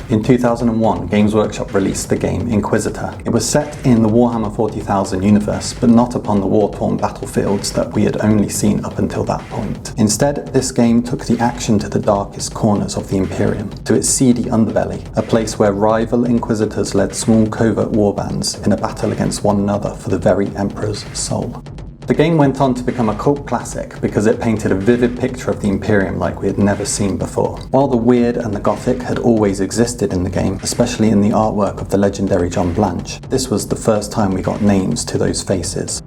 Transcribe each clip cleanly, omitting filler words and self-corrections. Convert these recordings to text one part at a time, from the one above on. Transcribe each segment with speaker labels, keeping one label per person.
Speaker 1: In 2001, Games Workshop released the game Inquisitor. It was set in the Warhammer 40,000 universe, but not upon the war-torn battlefields that we had only seen up until that point. Instead, this game took the action to the darkest corners of the Imperium, to its seedy underbelly, a place where rival Inquisitors led small covert warbands in a battle against one another for the very Emperor's soul. The game went on to become a cult classic because it painted a vivid picture of the Imperium like we had never seen before. While the weird and the gothic had always existed in the game, especially in the artwork of the legendary John Blanche, this was the first time we got names to those faces.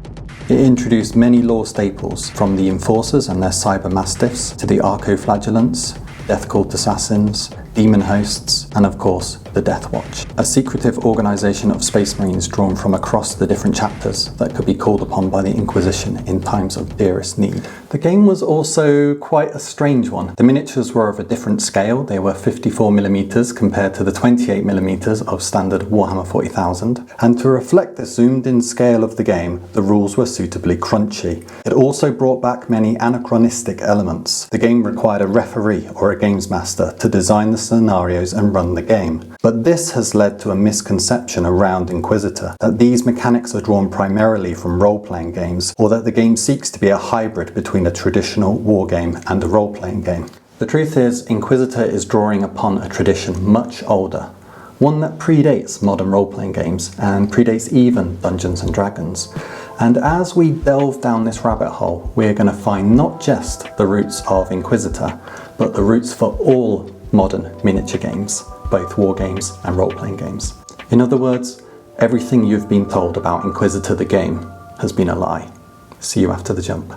Speaker 1: It introduced many lore staples, from the Enforcers and their cyber mastiffs, to the Archoflagellants, Death Cult assassins, demon hosts, and of course, the Death Watch, a secretive organisation of space marines drawn from across the different chapters that could be called upon by the Inquisition in times of dearest need. The game was also quite a strange one. The miniatures were of a different scale. They were 54mm compared to the 28mm of standard Warhammer 40,000. And to reflect the zoomed-in scale of the game, the rules were suitably crunchy. It also brought back many anachronistic elements. The game required a referee or a games master to design the scenarios and run the game. But this has led to a misconception around Inquisitor, that these mechanics are drawn primarily from role-playing games, or that the game seeks to be a hybrid between a traditional wargame and a role-playing game. The truth is, Inquisitor is drawing upon a tradition much older, one that predates modern role-playing games, and predates even Dungeons & Dragons. And as we delve down this rabbit hole, we're going to find not just the roots of Inquisitor, but the roots for all modern miniature games, both war games and role-playing games. In other words, everything you've been told about Inquisitor the game has been a lie. See you after the jump.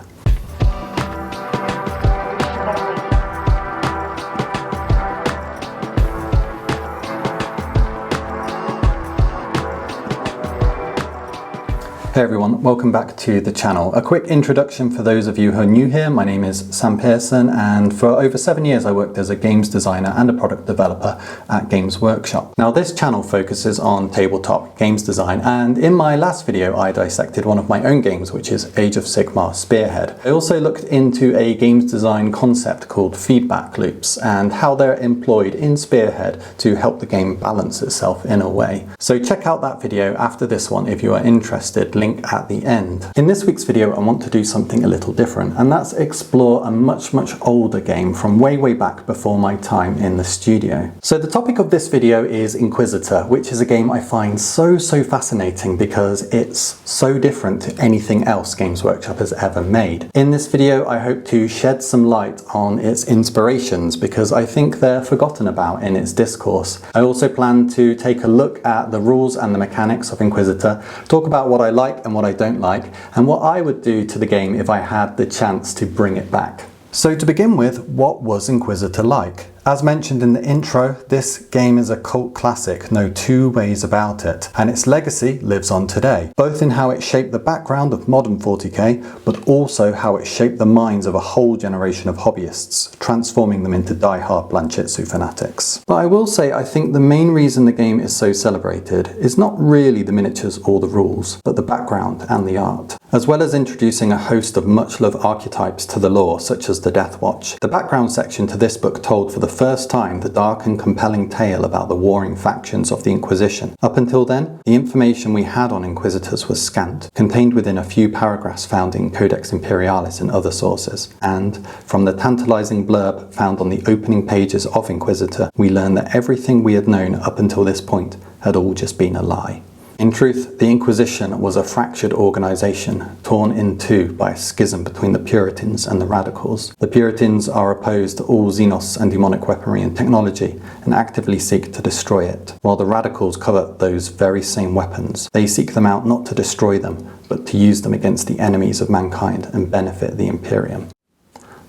Speaker 1: Hey everyone, welcome back to the channel. A quick introduction for those of you who are new here. My name is Sam Pearson, and for over 7 years I worked as a games designer and a product developer at Games Workshop. Now this channel focuses on tabletop games design, and in my last video I dissected one of my own games, which is Age of Sigmar Spearhead. I also looked into a games design concept called feedback loops and how they're employed in Spearhead to help the game balance itself in a way. So check out that video after this one if you are interested. Link at the end. In this week's video I want to do something a little different, and that's explore a much older game from way back before my time in the studio. So the topic of this video is Inquisitor, which is a game I find so fascinating because it's so different to anything else Games Workshop has ever made. In this video I hope to shed some light on its inspirations because I think they're forgotten about in its discourse. I also plan to take a look at the rules and the mechanics of Inquisitor, talk about what I like and what I don't like, and what I would do to the game if I had the chance to bring it back. So to begin with, what was Inquisitor like? As mentioned in the intro, this game is a cult classic, no two ways about it, and its legacy lives on today, both in how it shaped the background of modern 40k, but also how it shaped the minds of a whole generation of hobbyists, transforming them into die-hard Blanchitsu fanatics. But I will say I think the main reason the game is so celebrated is not really the miniatures or the rules, but the background and the art. As well as introducing a host of much-loved archetypes to the lore, such as the Death Watch, the background section to this book told for the first time the dark and compelling tale about the warring factions of the Inquisition. Up until then, the information we had on Inquisitors was scant, contained within a few paragraphs found in Codex Imperialis and other sources. And from the tantalizing blurb found on the opening pages of Inquisitor, we learned that everything we had known up until this point had all just been a lie. In truth, the Inquisition was a fractured organisation, torn in two by a schism between the Puritans and the Radicals. The Puritans are opposed to all Xenos and demonic weaponry and technology, and actively seek to destroy it, while the Radicals covet those very same weapons. They seek them out not to destroy them, but to use them against the enemies of mankind and benefit the Imperium.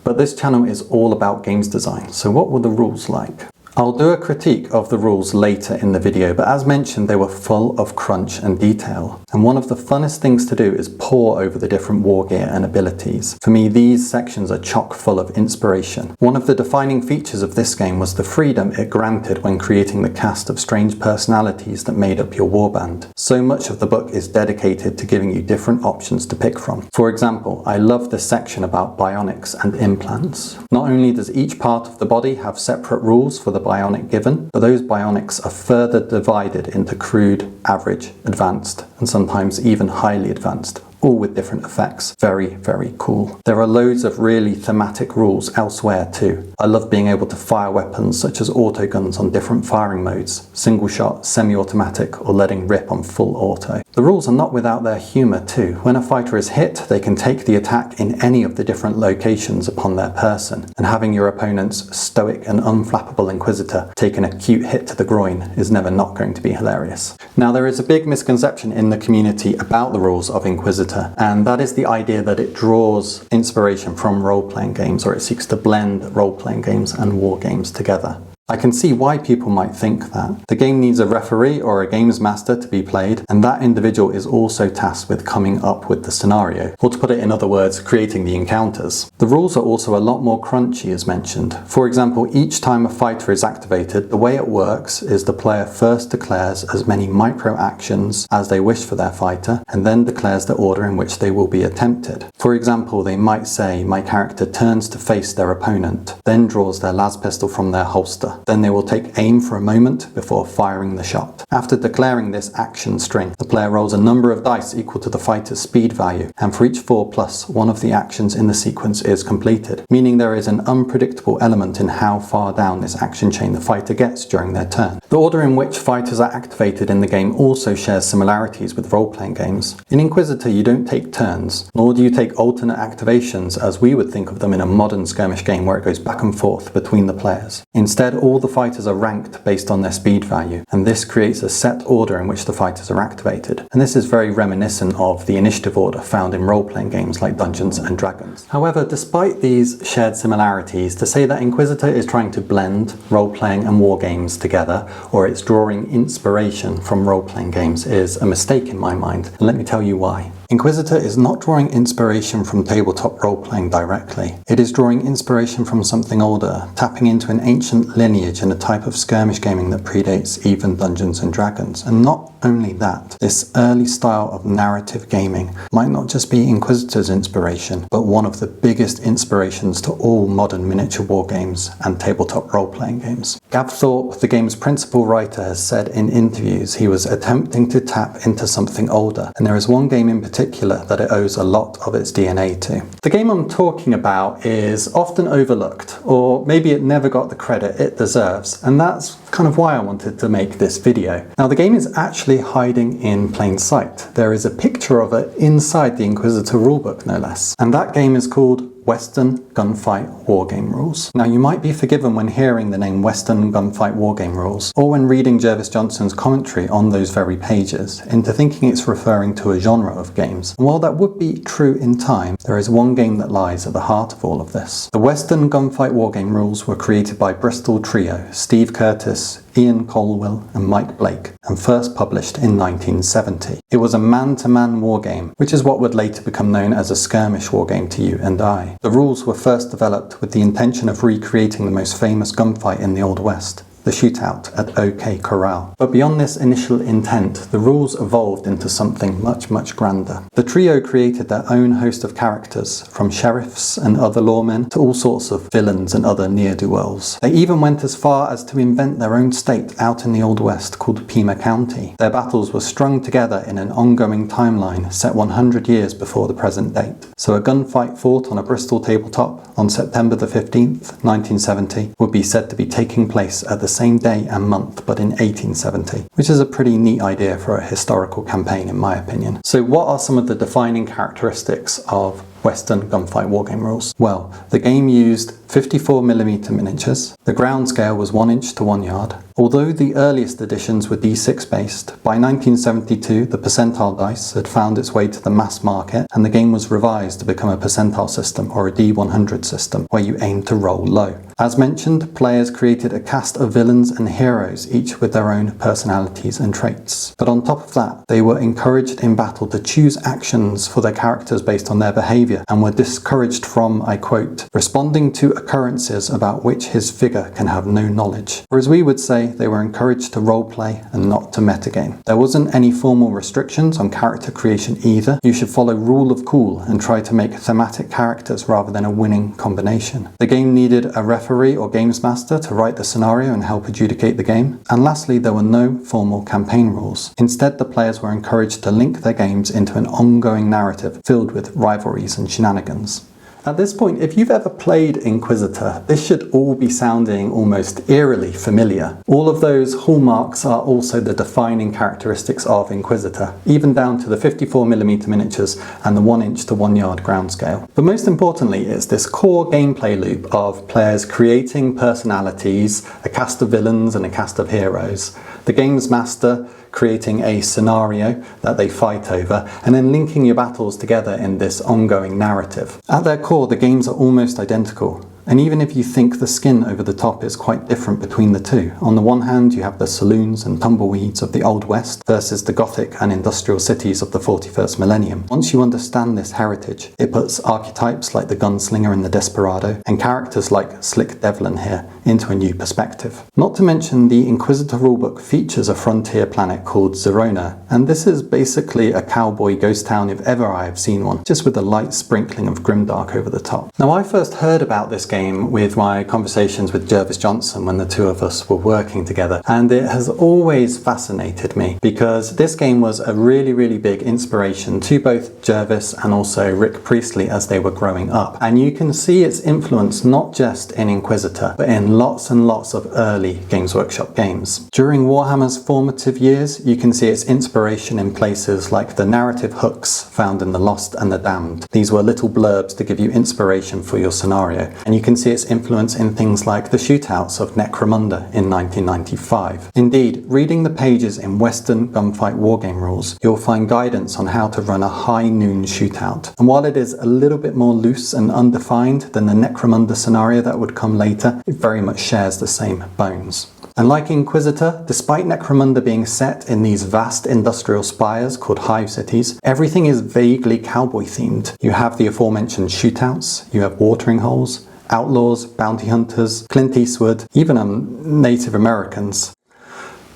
Speaker 1: But this channel is all about games design, so what were the rules like? I'll do a critique of the rules later in the video, but as mentioned, they were full of crunch and detail. And one of the funnest things to do is pore over the different war gear and abilities. For me, these sections are chock full of inspiration. One of the defining features of this game was the freedom it granted when creating the cast of strange personalities that made up your warband. So much of the book is dedicated to giving you different options to pick from. For example, I love this section about bionics and implants. Not only does each part of the body have separate rules for the bionic given, but those bionics are further divided into crude, average, advanced, and sometimes even highly advanced, all with different effects. Very, very cool. There are loads of really thematic rules elsewhere too. I love being able to fire weapons such as autoguns on different firing modes, single shot, semi-automatic, or letting rip on full auto. The rules are not without their humour too. When a fighter is hit, they can take the attack in any of the different locations upon their person, and having your opponent's stoic and unflappable Inquisitor take an acute hit to the groin is never not going to be hilarious. Now, there is a big misconception in the community about the rules of Inquisitor, and that is the idea that it draws inspiration from role-playing games, or it seeks to blend role-playing games and war games together. I can see why people might think that. The game needs a referee or a games master to be played, and that individual is also tasked with coming up with the scenario, or to put it in other words, creating the encounters. The rules are also a lot more crunchy as mentioned. For example, each time a fighter is activated, the way it works is the player first declares as many micro actions as they wish for their fighter, and then declares the order in which they will be attempted. For example, they might say, my character turns to face their opponent, then draws their las pistol from their holster. Then they will take aim for a moment before firing the shot. After declaring this action string, the player rolls a number of dice equal to the fighter's speed value, and for each 4+, one of the actions in the sequence is completed, meaning there is an unpredictable element in how far down this action chain the fighter gets during their turn. The order in which fighters are activated in the game also shares similarities with role-playing games. In Inquisitor, you don't take turns, nor do you take alternate activations as we would think of them in a modern skirmish game where it goes back and forth between the players. Instead, all the fighters are ranked based on their speed value, and this creates a set order in which the fighters are activated. And this is very reminiscent of the initiative order found in role-playing games like Dungeons and Dragons. However, despite these shared similarities, to say that Inquisitor is trying to blend role-playing and war games together, or it's drawing inspiration from role-playing games, is a mistake in my mind, and let me tell you why. Inquisitor is not drawing inspiration from tabletop role-playing directly. It is drawing inspiration from something older, tapping into an ancient lineage and a type of skirmish gaming that predates even Dungeons and Dragons. And not only that, this early style of narrative gaming might not just be Inquisitor's inspiration, but one of the biggest inspirations to all modern miniature war games and tabletop role-playing games. Gav Thorpe, the game's principal writer, has said in interviews he was attempting to tap into something older, and there is one game in particular that it owes a lot of its DNA to. The game I'm talking about is often overlooked, or maybe it never got the credit it deserves, and that's kind of why I wanted to make this video. Now, the game is actually hiding in plain sight. There is a picture of it inside the Inquisitor rulebook, no less, and that game is called Western Gunfight Wargame Rules. Now, you might be forgiven when hearing the name Western Gunfight Wargame Rules, or when reading Jervis Johnson's commentary on those very pages, into thinking it's referring to a genre of games. And while that would be true in time, there is one game that lies at the heart of all of this. The Western Gunfight Wargame Rules were created by Bristol trio Steve Curtis, Ian Colwell and Mike Blake, and first published in 1970. It was a man-to-man wargame, which is what would later become known as a skirmish wargame to you and I. The rules were first developed with the intention of recreating the most famous gunfight in the Old West, the shootout at OK Corral. But beyond this initial intent, the rules evolved into something much, much grander. The trio created their own host of characters, from sheriffs and other lawmen to all sorts of villains and other ne'er-do-wells. They even went as far as to invent their own state out in the Old West called Pima County. Their battles were strung together in an ongoing timeline set 100 years before the present date. So a gunfight fought on a Bristol tabletop on September the 15th, 1970 would be said to be taking place at the same day and month, but in 1870, which is a pretty neat idea for a historical campaign in my opinion. So what are some of the defining characteristics of Western Gunfight Wargame Rules? Well, the game used 54mm miniatures, the ground scale was 1 inch to 1 yard. Although the earliest editions were D6 based, by 1972 the percentile dice had found its way to the mass market and the game was revised to become a percentile system, or a D100 system, where you aim to roll low. As mentioned, players created a cast of villains and heroes, each with their own personalities and traits. But on top of that, they were encouraged in battle to choose actions for their characters based on their behaviour, and were discouraged from, I quote, responding to occurrences about which his figure can have no knowledge. Or as we would say, they were encouraged to roleplay and not to metagame. There wasn't any formal restrictions on character creation either. You should follow rule of cool and try to make thematic characters rather than a winning combination. The game needed a reference referee or games master to write the scenario and help adjudicate the game. And lastly, there were no formal campaign rules. Instead, the players were encouraged to link their games into an ongoing narrative filled with rivalries and shenanigans. At this point, if you've ever played Inquisitor, this should all be sounding almost eerily familiar. All of those hallmarks are also the defining characteristics of Inquisitor, even down to the 54mm miniatures and the 1" to 1 yard ground scale. But most importantly, it's this core gameplay loop of players creating personalities, a cast of villains and a cast of heroes, the games master creating a scenario that they fight over, and then linking your battles together in this ongoing narrative. At their core, the games are almost identical. And even if you think the skin over the top is quite different between the two, on the one hand you have the saloons and tumbleweeds of the Old West versus the Gothic and industrial cities of the 41st millennium. Once you understand this heritage, it puts archetypes like the gunslinger and the desperado, and characters like Slick Devlin here, into a new perspective. Not to mention, the Inquisitor rulebook features a frontier planet called Zerona, and this is basically a cowboy ghost town if ever I have seen one, just with a light sprinkling of grimdark over the top. Now, I first heard about this game with my conversations with Jervis Johnson when the two of us were working together, and it has always fascinated me because this game was a really big inspiration to both Jervis and also Rick Priestley as they were growing up. And you can see its influence not just in Inquisitor, but in lots and lots of early Games Workshop games. During Warhammer's formative years, you can see its inspiration in places like the narrative hooks found in The Lost and the Damned. These were little blurbs to give you inspiration for your scenario, and you can see its influence in things like the shootouts of Necromunda in 1995. Indeed, reading the pages in Western Gunfight wargame rules, you'll find guidance on how to run a high noon shootout. And while it is a little bit more loose and undefined than the Necromunda scenario that would come later, it very much shares the same bones. And like Inquisitor, despite Necromunda being set in these vast industrial spires called hive cities, everything is vaguely cowboy themed. You have the aforementioned shootouts, you have watering holes, outlaws, bounty hunters, Clint Eastwood, even Native Americans.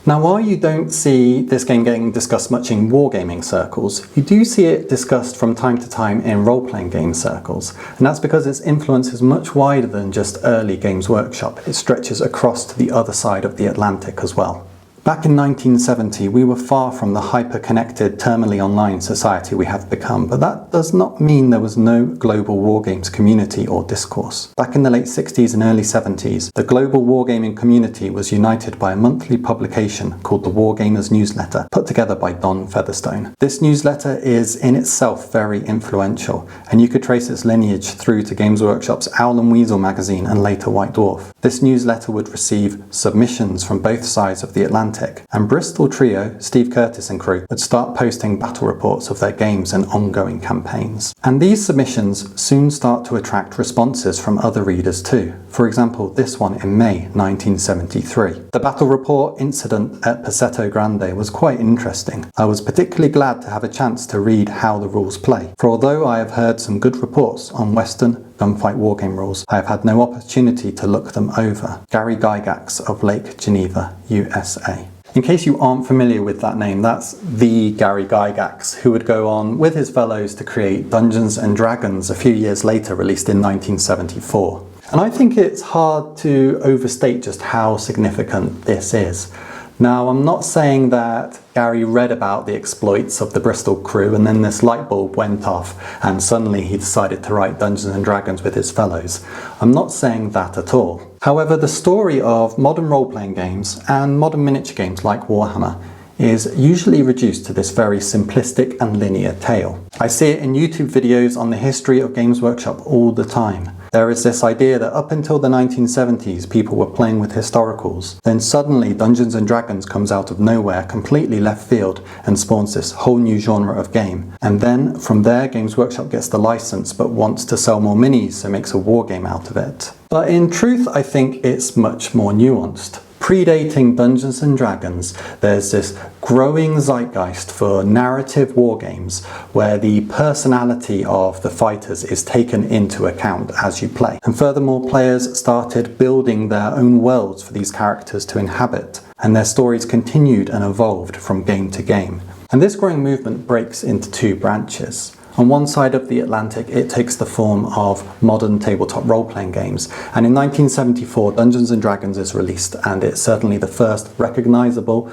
Speaker 1: Now, while you don't see this game getting discussed much in wargaming circles, you do see it discussed from time to time in role-playing game circles, and that's because its influence is much wider than just early Games Workshop. It stretches across to the other side of the Atlantic as well. Back in 1970, we were far from the hyper-connected, terminally online society we have become, but that does not mean there was no global wargames community or discourse. Back in the late 60s and early 70s, the global wargaming community was united by a monthly publication called the Wargamers Newsletter, put together by Don Featherstone. This newsletter is in itself very influential, and you could trace its lineage through to Games Workshop's Owl and Weasel magazine and later White Dwarf. This newsletter would receive submissions from both sides of the Atlantic, and Bristol trio, Steve Curtis and crew, would start posting battle reports of their games and ongoing campaigns. And these submissions soon start to attract responses from other readers too. For example, this one in May 1973. The battle report incident at Passetto Grande was quite interesting. I was particularly glad to have a chance to read how the rules play, for although I have heard some good reports on Western Gunfight wargame rules, I have had no opportunity to look them over. Gary Gygax of Lake Geneva, USA. In case you aren't familiar with that name, that's the Gary Gygax, who would go on with his fellows to create Dungeons and Dragons a few years later, released in 1974. And I think it's hard to overstate just how significant this is. Now, I'm not saying that Gary read about the exploits of the Bristol crew and then this light bulb went off and suddenly he decided to write Dungeons and Dragons with his fellows. I'm not saying that at all. However, the story of modern role-playing games and modern miniature games like Warhammer is usually reduced to this very simplistic and linear tale. I see it in YouTube videos on the history of Games Workshop all the time. There is this idea that up until the 1970s, people were playing with historicals. Then suddenly Dungeons and Dragons comes out of nowhere, completely left field, and spawns this whole new genre of game. And then from there, Games Workshop gets the license but wants to sell more minis, so makes a war game out of it. But in truth, I think it's much more nuanced. Predating Dungeons and Dragons, there's this growing zeitgeist for narrative wargames where the personality of the fighters is taken into account as you play. And furthermore, players started building their own worlds for these characters to inhabit, and their stories continued and evolved from game to game. And this growing movement breaks into two branches. On one side of the Atlantic, it takes the form of modern tabletop role-playing games. And in 1974, Dungeons & Dragons is released, and it's certainly the first recognizable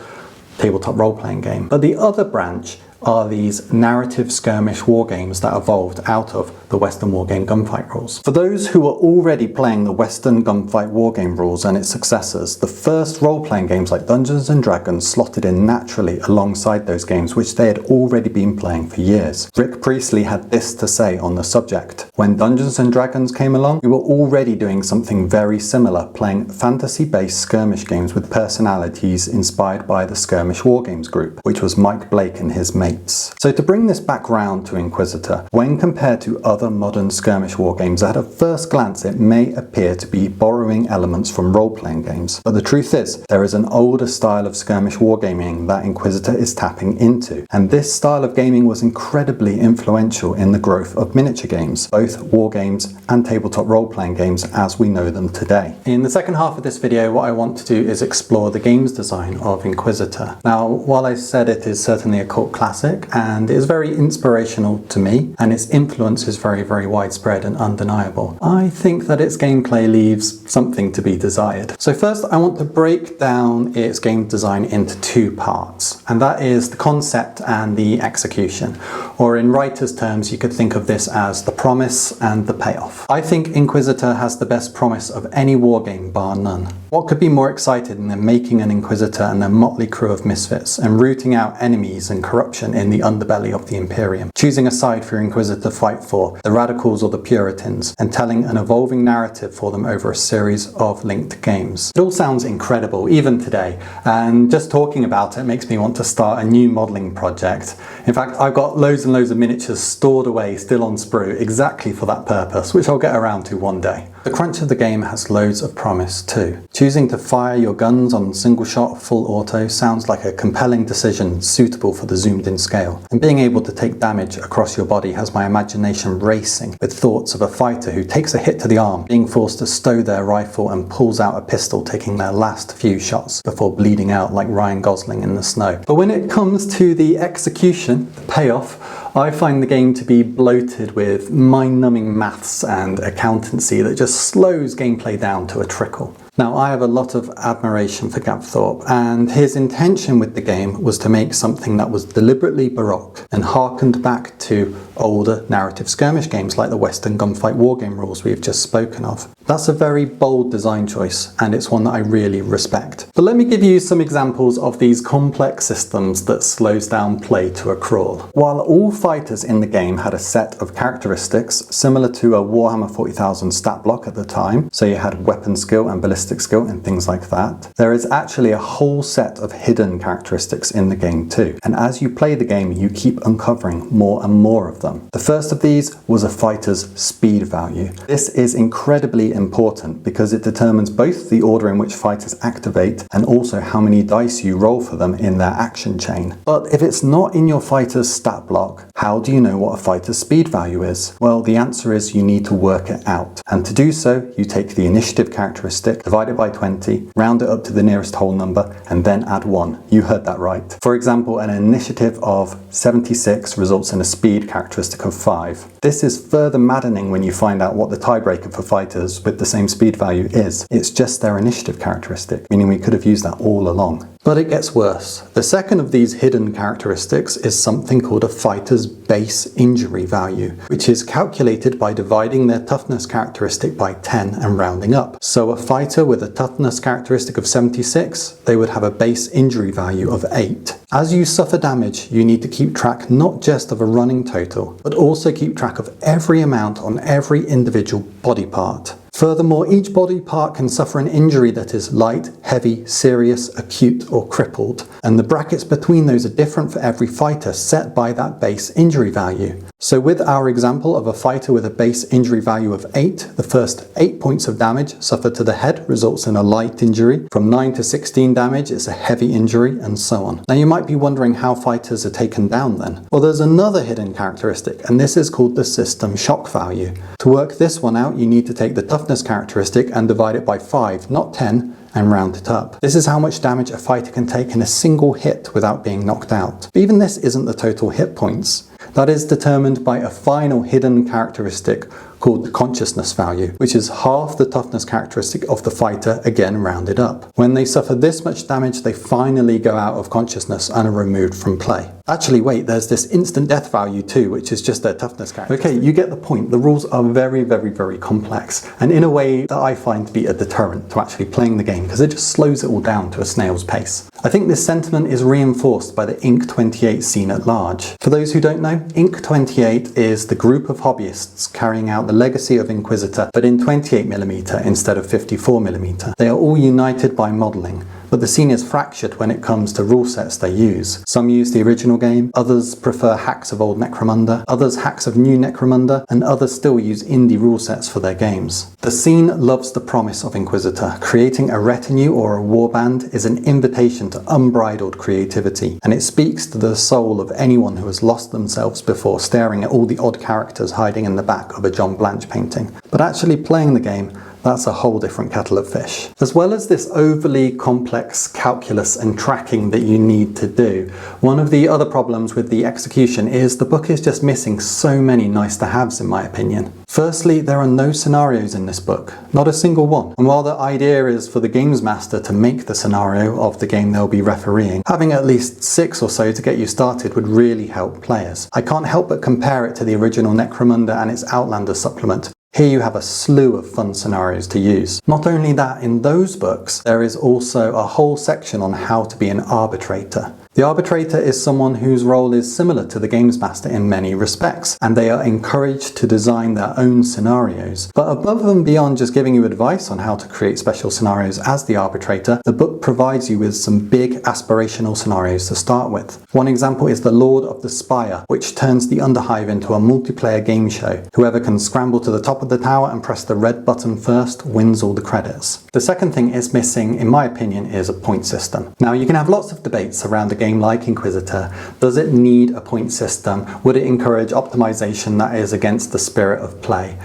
Speaker 1: tabletop role-playing game. But the other branch are these narrative skirmish war games that evolved out of the Western wargame Gunfight rules. For those who are already playing the Western Gunfight wargame rules and its successors, the first role-playing games like Dungeons & Dragons slotted in naturally alongside those games which they had already been playing for years. Rick Priestley had this to say on the subject: "When Dungeons & Dragons came along, we were already doing something very similar, playing fantasy-based skirmish games with personalities inspired by the Skirmish Wargames group, which was Mike Blake and his mates." So to bring this back round to Inquisitor, when compared to other modern skirmish war games, at a first glance it may appear to be borrowing elements from role-playing games. But the truth is, there is an older style of skirmish wargaming that Inquisitor is tapping into. And this style of gaming was incredibly influential in the growth of miniature games, both war games and tabletop role-playing games as we know them today. In the second half of this video, what I want to do is explore the games design of Inquisitor. Now, while I said it is certainly a cult classic, and is very inspirational to me, and its influence is very, very widespread and undeniable, I think that its gameplay leaves something to be desired. So first, I want to break down its game design into two parts, and that is the concept and the execution. Or in writers' terms, you could think of this as the promise and the payoff. I think Inquisitor has the best promise of any wargame, bar none. What could be more exciting than making an Inquisitor and a motley crew of misfits and rooting out enemies and corruption in the underbelly of the Imperium, choosing a side for your Inquisitor to fight for, the Radicals or the Puritans, and telling an evolving narrative for them over a series of linked games. It all sounds incredible, even today, and just talking about it makes me want to start a new modelling project. In fact, I've got loads and loads of miniatures stored away, still on sprue, exactly for that purpose, which I'll get around to one day. The crunch of the game has loads of promise too. Choosing to fire your guns on single shot full auto sounds like a compelling decision suitable for the zoomed in scale. And being able to take damage across your body has my imagination racing with thoughts of a fighter who takes a hit to the arm, being forced to stow their rifle and pulls out a pistol, taking their last few shots before bleeding out like Ryan Gosling in the snow. But when it comes to the execution, the payoff, I find the game to be bloated with mind-numbing maths and accountancy that just slows gameplay down to a trickle. Now, I have a lot of admiration for Gapthorpe, and his intention with the game was to make something that was deliberately baroque and harkened back to older narrative skirmish games like the Western Gunfight wargame rules we've just spoken of. That's a very bold design choice, and it's one that I really respect. But let me give you some examples of these complex systems that slows down play to a crawl. While all fighters in the game had a set of characteristics similar to a Warhammer 40,000 stat block at the time, so you had weapon skill and ballistic skill and things like that, there is actually a whole set of hidden characteristics in the game too. And as you play the game, you keep uncovering more and more of them. The first of these was a fighter's speed value. This is incredibly important because it determines both the order in which fighters activate and also how many dice you roll for them in their action chain. But if it's not in your fighter's stat block, how do you know what a fighter's speed value is? Well, the answer is you need to work it out. And to do so, you take the initiative characteristic, divide it by 20, round it up to the nearest whole number, and then add 1. You heard that right. For example, an initiative of 76 results in a speed characteristic of 5. This is further maddening when you find out what the tiebreaker for fighters with the same speed value is. It's just their initiative characteristic, meaning we could have used that all along. But it gets worse. The second of these hidden characteristics is something called a fighter's base injury value, which is calculated by dividing their toughness characteristic by 10 and rounding up. So a fighter with a toughness characteristic of 76, they would have a base injury value of 8. As you suffer damage, you need to keep track not just of a running total, but also keep track of every amount on every individual body part. Furthermore, each body part can suffer an injury that is light, heavy, serious, acute, or crippled, and the brackets between those are different for every fighter, set by that base injury value. So with our example of a fighter with a base injury value of 8, the first 8 points of damage suffered to the head results in a light injury. From 9 to 16 damage, it's a heavy injury, and so on. Now you might be wondering how fighters are taken down then. Well, there's another hidden characteristic, and this is called the system shock value. To work this one out, you need to take the toughness characteristic and divide it by 5, not 10, and round it up. This is how much damage a fighter can take in a single hit without being knocked out. But even this isn't the total hit points. That is determined by a final hidden characteristic called the consciousness value, which is half the toughness characteristic of the fighter, again rounded up. When they suffer this much damage, they finally go out of consciousness and are removed from play. Actually, wait, there's this instant death value too, which is just their toughness characteristic. Okay, you get the point. The rules are very, very, very complex, and in a way that I find to be a deterrent to actually playing the game, because it just slows it all down to a snail's pace. I think this sentiment is reinforced by the Inc. 28 scene at large. For those who don't know, Inc. 28 is the group of hobbyists carrying out the legacy of Inquisitor, but in 28mm instead of 54mm. They are all united by modelling, but the scene is fractured when it comes to rule sets they use. Some use the original game, others prefer hacks of old Necromunda, others hacks of new Necromunda, and others still use indie rule sets for their games. The scene loves the promise of Inquisitor. Creating a retinue or a warband is an invitation to unbridled creativity, and it speaks to the soul of anyone who has lost themselves before staring at all the odd characters hiding in the back of a John Blanche painting. But actually playing the game, that's a whole different kettle of fish. As well as this overly complex calculus and tracking that you need to do, one of the other problems with the execution is the book is just missing so many nice to haves in my opinion. Firstly, there are no scenarios in this book, not a single one. And while the idea is for the games master to make the scenario of the game they'll be refereeing, having at least 6 or so to get you started would really help players. I can't help but compare it to the original Necromunda and its Outlander supplement. Here you have a slew of fun scenarios to use. Not only that, in those books, there is also a whole section on how to be an arbitrator. The arbitrator is someone whose role is similar to the games master in many respects, and they are encouraged to design their own scenarios. But above and beyond just giving you advice on how to create special scenarios as the arbitrator, the book provides you with some big aspirational scenarios to start with. One example is the Lord of the Spire, which turns the Underhive into a multiplayer game show. Whoever can scramble to the top of the tower and press the red button first wins all the credits. The second thing it's missing, in my opinion, is a point system. Now, you can have lots of debates around a game like Inquisitor. Does it need a point system? Would it encourage optimization that is against the spirit of play?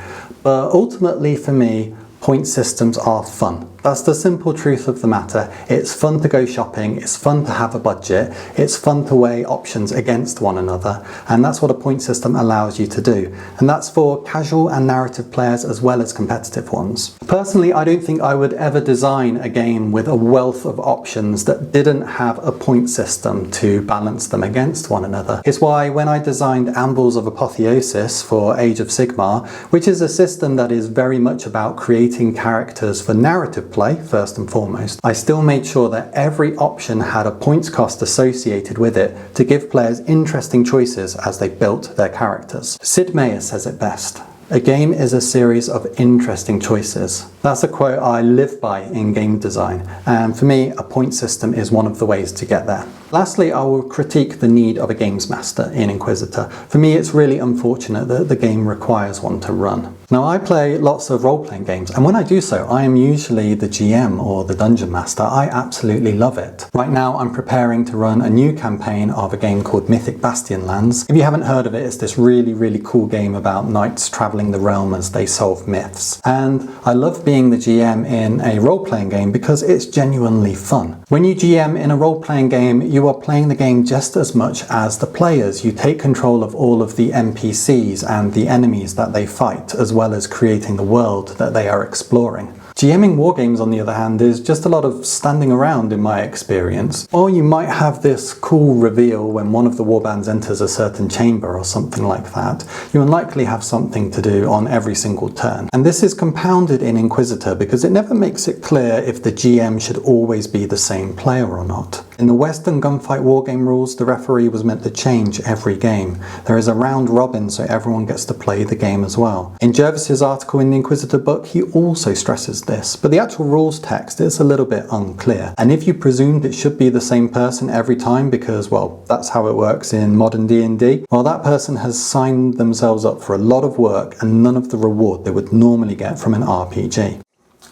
Speaker 1: But ultimately for me, point systems are fun. That's the simple truth of the matter. It's fun to go shopping, it's fun to have a budget, it's fun to weigh options against one another, and that's what a point system allows you to do. And that's for casual and narrative players as well as competitive ones. Personally, I don't think I would ever design a game with a wealth of options that didn't have a point system to balance them against one another. It's why when I designed Ambles of Apotheosis for Age of Sigmar, which is a system that is very much about creating characters for narrative play first and foremost, I still made sure that every option had a points cost associated with it to give players interesting choices as they built their characters. Sid Meier says it best: "A game is a series of interesting choices." That's a quote I live by in game design, and for me, a point system is one of the ways to get there. Lastly, I will critique the need of a games master in Inquisitor. For me, it's really unfortunate that the game requires one to run. Now, I play lots of role-playing games, and when I do so, I am usually the GM or the dungeon master. I absolutely love it. Right now, I'm preparing to run a new campaign of a game called Mythic Bastion Lands. If you haven't heard of it, it's this really, really cool game about knights traveling the realm as they solve myths. And I love being the GM in a role-playing game because it's genuinely fun. When you GM in a role-playing game, you are playing the game just as much as the players. You take control of all of the NPCs and the enemies that they fight, as well as creating the world that they are exploring. GMing wargames, on the other hand, is just a lot of standing around in my experience. Or you might have this cool reveal when one of the warbands enters a certain chamber or something like that. You unlikely have something to do on every single turn. And this is compounded in Inquisitor because it never makes it clear if the GM should always be the same player or not. In the Western Gunfight wargame rules, the referee was meant to change every game. There is a round robin so everyone gets to play the game as well. In Jervis's article in the Inquisitor book, he also stresses this, but the actual rules text is a little bit unclear. And if you presumed it should be the same person every time because, well, that's how it works in modern D&D, well, that person has signed themselves up for a lot of work and none of the reward they would normally get from an RPG.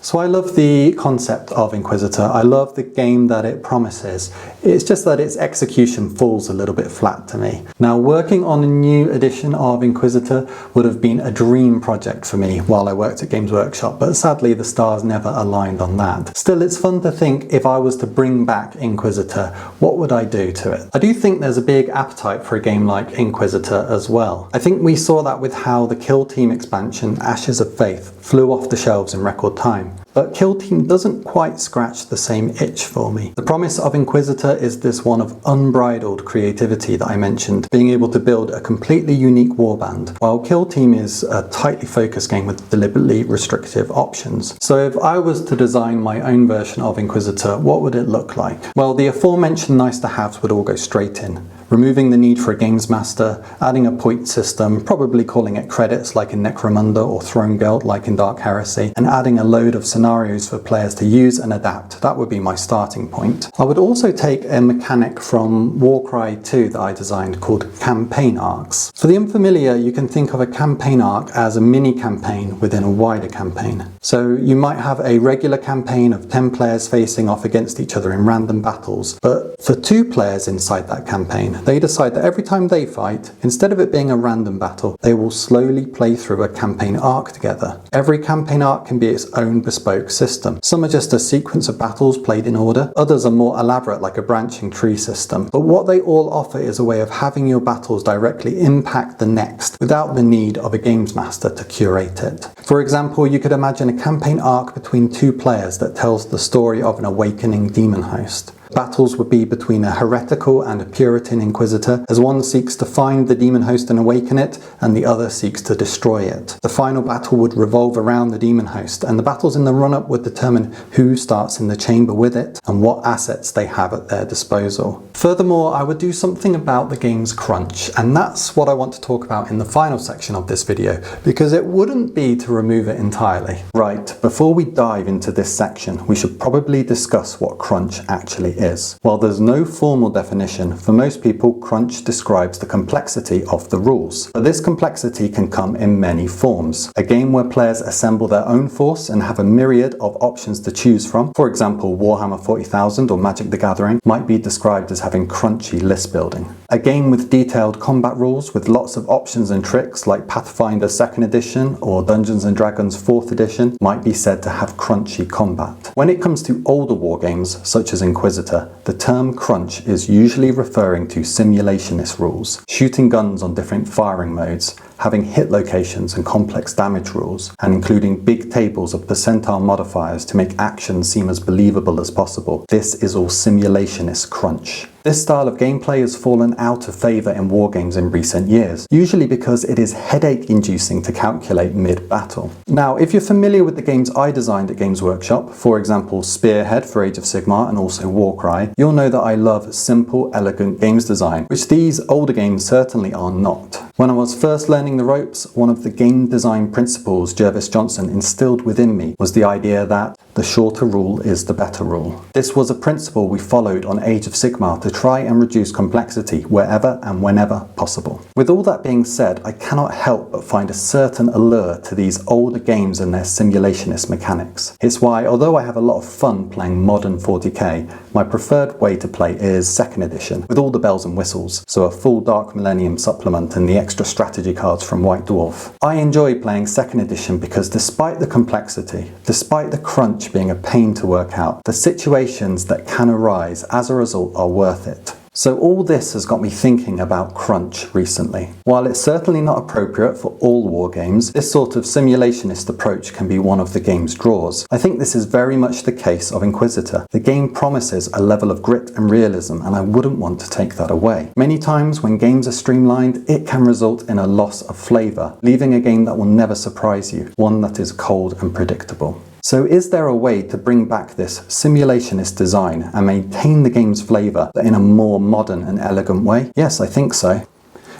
Speaker 1: So I love the concept of Inquisitor. I love the game that it promises. It's just that its execution falls a little bit flat to me. Now, working on a new edition of Inquisitor would have been a dream project for me while I worked at Games Workshop, but sadly the stars never aligned on that. Still, it's fun to think if I was to bring back Inquisitor, what would I do to it? I do think there's a big appetite for a game like Inquisitor as well. I think we saw that with how the Kill Team expansion, Ashes of Faith, flew off the shelves in record time. But Kill Team doesn't quite scratch the same itch for me. The promise of Inquisitor is this one of unbridled creativity that I mentioned, being able to build a completely unique warband, while Kill Team is a tightly focused game with deliberately restrictive options. So if I was to design my own version of Inquisitor, what would it look like? Well, the aforementioned nice-to-haves would all go straight in. Removing the need for a games master, adding a point system, probably calling it credits like in Necromunda or Throne Guild like in Dark Heresy, and adding a load of scenarios for players to use and adapt. That would be my starting point. I would also take a mechanic from Warcry 2 that I designed called campaign arcs. For the unfamiliar, you can think of a campaign arc as a mini campaign within a wider campaign. So you might have a regular campaign of 10 players facing off against each other in random battles, but for 2 players inside that campaign, they decide that every time they fight, instead of it being a random battle, they will slowly play through a campaign arc together. Every campaign arc can be its own bespoke system. Some are just a sequence of battles played in order, others are more elaborate like a branching tree system. But what they all offer is a way of having your battles directly impact the next without the need of a games master to curate it. For example, you could imagine a campaign arc between 2 players that tells the story of an awakening demon host. Battles would be between a heretical and a Puritan Inquisitor, as one seeks to find the demon host and awaken it, and the other seeks to destroy it. The final battle would revolve around the demon host, and the battles in the run-up would determine who starts in the chamber with it, and what assets they have at their disposal. Furthermore, I would do something about the game's crunch, and that's what I want to talk about in the final section of this video, because it wouldn't be to remove it entirely. Right, before we dive into this section, we should probably discuss what crunch actually is. While there's no formal definition, for most people, crunch describes the complexity of the rules. But this complexity can come in many forms. A game where players assemble their own force and have a myriad of options to choose from, for example Warhammer 40,000 or Magic the Gathering, might be described as having crunchy list building. A game with detailed combat rules with lots of options and tricks like Pathfinder 2nd edition or Dungeons & Dragons 4th edition might be said to have crunchy combat. When it comes to older wargames, such as Inquisitor, the term crunch is usually referring to simulationist rules, shooting guns on different firing modes, having hit locations and complex damage rules, and including big tables of percentile modifiers to make actions seem as believable as possible. This is all simulationist crunch. This style of gameplay has fallen out of favour in wargames in recent years, usually because it is headache-inducing to calculate mid-battle. Now, if you're familiar with the games I designed at Games Workshop, for example Spearhead for Age of Sigmar and also Warcry, you'll know that I love simple, elegant games design, which these older games certainly are not. When I was first learning the ropes, one of the game design principles Jervis Johnson instilled within me was the idea that the shorter rule is the better rule. This was a principle we followed on Age of Sigmar to try and reduce complexity wherever and whenever possible. With all that being said, I cannot help but find a certain allure to these older games and their simulationist mechanics. It's why, although I have a lot of fun playing modern 40k, my preferred way to play is 2nd edition, with all the bells and whistles, so a full Dark Millennium supplement and the extra strategy cards from White Dwarf. I enjoy playing 2nd edition because despite the complexity, despite the crunch being a pain to work out, the situations that can arise as a result are worth it. So all this has got me thinking about crunch recently. While it's certainly not appropriate for all wargames, this sort of simulationist approach can be one of the game's draws. I think this is very much the case of Inquisitor. The game promises a level of grit and realism, and I wouldn't want to take that away. Many times when games are streamlined, it can result in a loss of flavour, leaving a game that will never surprise you, one that is cold and predictable. So is there a way to bring back this simulationist design and maintain the game's flavour, but in a more modern and elegant way? Yes, I think so.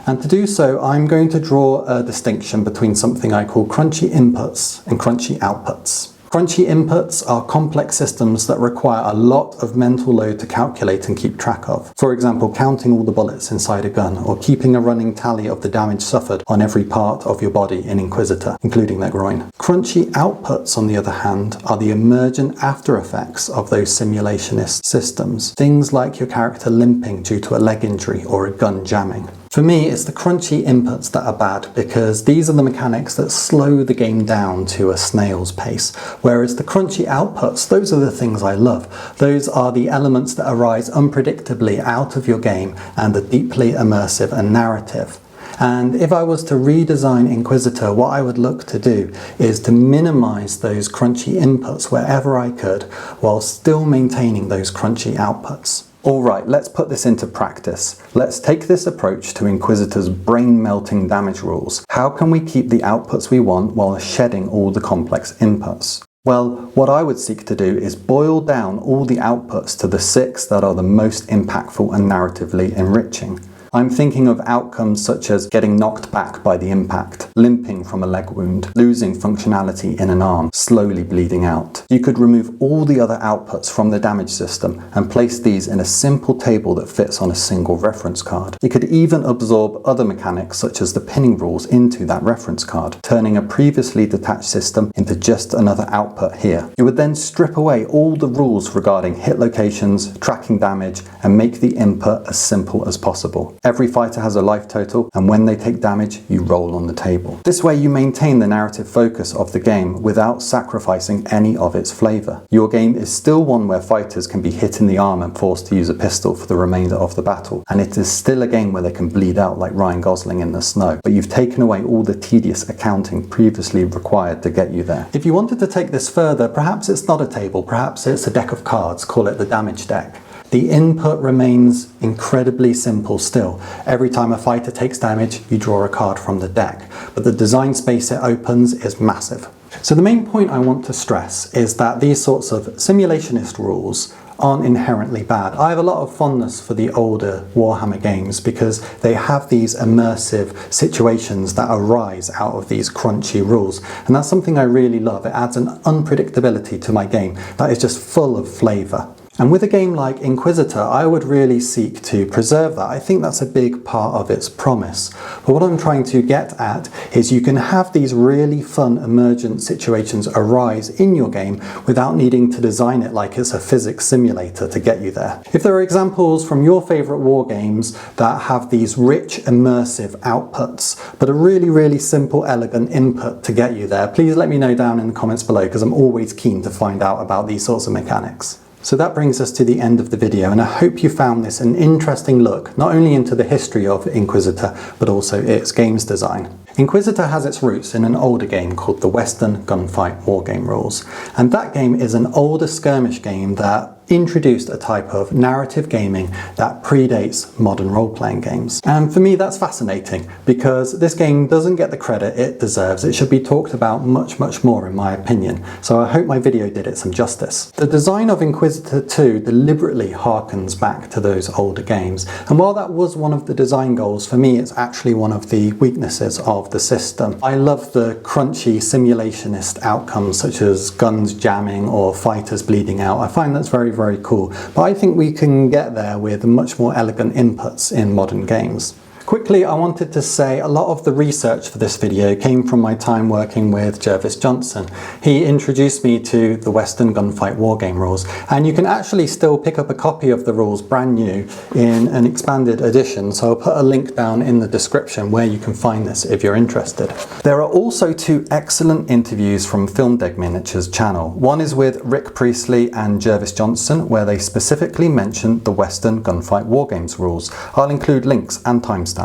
Speaker 1: And to do so, I'm going to draw a distinction between something I call crunchy inputs and crunchy outputs. Crunchy inputs are complex systems that require a lot of mental load to calculate and keep track of. For example, counting all the bullets inside a gun, or keeping a running tally of the damage suffered on every part of your body in Inquisitor, including their groin. Crunchy outputs, on the other hand, are the emergent after effects of those simulationist systems. Things like your character limping due to a leg injury or a gun jamming. For me, it's the crunchy inputs that are bad, because these are the mechanics that slow the game down to a snail's pace, whereas the crunchy outputs, those are the things I love. Those are the elements that arise unpredictably out of your game and are deeply immersive and narrative. And if I was to redesign Inquisitor, what I would look to do is to minimize those crunchy inputs wherever I could, while still maintaining those crunchy outputs. Alright, let's put this into practice. Let's take this approach to Inquisitor's brain-melting damage rules. How can we keep the outputs we want while shedding all the complex inputs? Well, what I would seek to do is boil down all the outputs to the 6 that are the most impactful and narratively enriching. I'm thinking of outcomes such as getting knocked back by the impact, limping from a leg wound, losing functionality in an arm, slowly bleeding out. You could remove all the other outputs from the damage system and place these in a simple table that fits on a single reference card. You could even absorb other mechanics such as the pinning rules into that reference card, turning a previously detached system into just another output here. You would then strip away all the rules regarding hit locations, tracking damage, and make the input as simple as possible. Every fighter has a life total, and when they take damage, you roll on the table. This way you maintain the narrative focus of the game without sacrificing any of its flavour. Your game is still one where fighters can be hit in the arm and forced to use a pistol for the remainder of the battle, and it is still a game where they can bleed out like Ryan Gosling in The Snow, but you've taken away all the tedious accounting previously required to get you there. If you wanted to take this further, perhaps it's not a table, perhaps it's a deck of cards, call it the damage deck. The input remains incredibly simple still. Every time a fighter takes damage, you draw a card from the deck, but the design space it opens is massive. So the main point I want to stress is that these sorts of simulationist rules aren't inherently bad. I have a lot of fondness for the older Warhammer games because they have these immersive situations that arise out of these crunchy rules, and that's something I really love. It adds an unpredictability to my game that is just full of flavour. And with a game like Inquisitor, I would really seek to preserve that. I think that's a big part of its promise. But what I'm trying to get at is you can have these really fun emergent situations arise in your game without needing to design it like it's a physics simulator to get you there. If there are examples from your favourite war games that have these rich immersive outputs, but a really, really simple, elegant input to get you there, please let me know down in the comments below, because I'm always keen to find out about these sorts of mechanics. So that brings us to the end of the video, and I hope you found this an interesting look, not only into the history of Inquisitor, but also its games design. Inquisitor has its roots in an older game called the Western Gunfight wargame rules, and that game is an older skirmish game that introduced a type of narrative gaming that predates modern role-playing games. And for me that's fascinating, because this game doesn't get the credit it deserves. It should be talked about much, much more in my opinion, so I hope my video did it some justice. The design of Inquisitor 2 deliberately harkens back to those older games, and while that was one of the design goals, for me it's actually one of the weaknesses of the system. I love the crunchy simulationist outcomes such as guns jamming or fighters bleeding out. I find that's very cool, but I think we can get there with much more elegant inputs in modern games. Quickly, I wanted to say a lot of the research for this video came from my time working with Jervis Johnson. He introduced me to the Western Gunfight wargame rules, and you can actually still pick up a copy of the rules brand new in an expanded edition, so I'll put a link down in the description where you can find this if you're interested. There are also 2 excellent interviews from Film Deck Miniatures channel. One is with Rick Priestley and Jervis Johnson, where they specifically mention the Western Gunfight wargames rules. I'll include links and timestamps.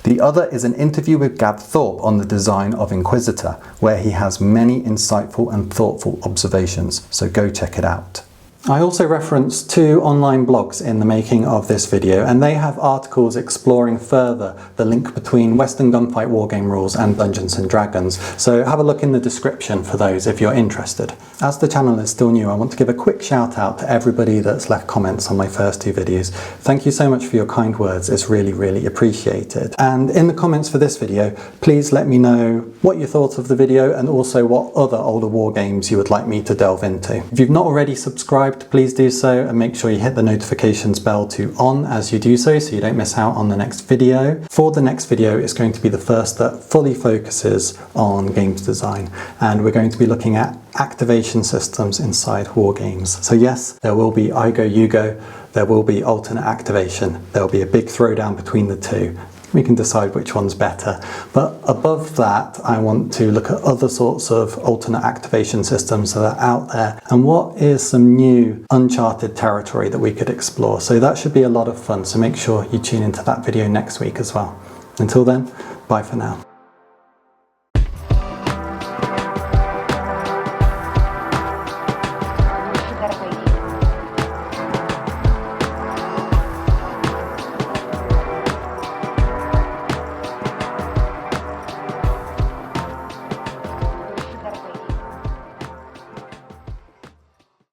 Speaker 1: The other is an interview with Gab Thorpe on the design of Inquisitor, where he has many insightful and thoughtful observations, so go check it out. I also referenced 2 online blogs in the making of this video, and they have articles exploring further the link between Western Gunfight wargame rules and Dungeons & Dragons, so have a look in the description for those if you're interested. As the channel is still new, I want to give a quick shout out to everybody that's left comments on my first 2 videos. Thank you so much for your kind words, it's really appreciated. And in the comments for this video, please let me know what you thought of the video and also what other older war games you would like me to delve into. If you've not already subscribed, please do so, and make sure you hit the notifications bell to on as you do so you don't miss out on the next video. For the next video, it's going to be the first that fully focuses on games design, and we're going to be looking at activation systems inside war games. So yes, there will be I go, you go, there will be alternate activation, there will be a big throwdown between the 2. We can decide which one's better. But above that, I want to look at other sorts of alternate activation systems that are out there and what is some new uncharted territory that we could explore. So that should be a lot of fun. So make sure you tune into that video next week as well. Until then, bye for now.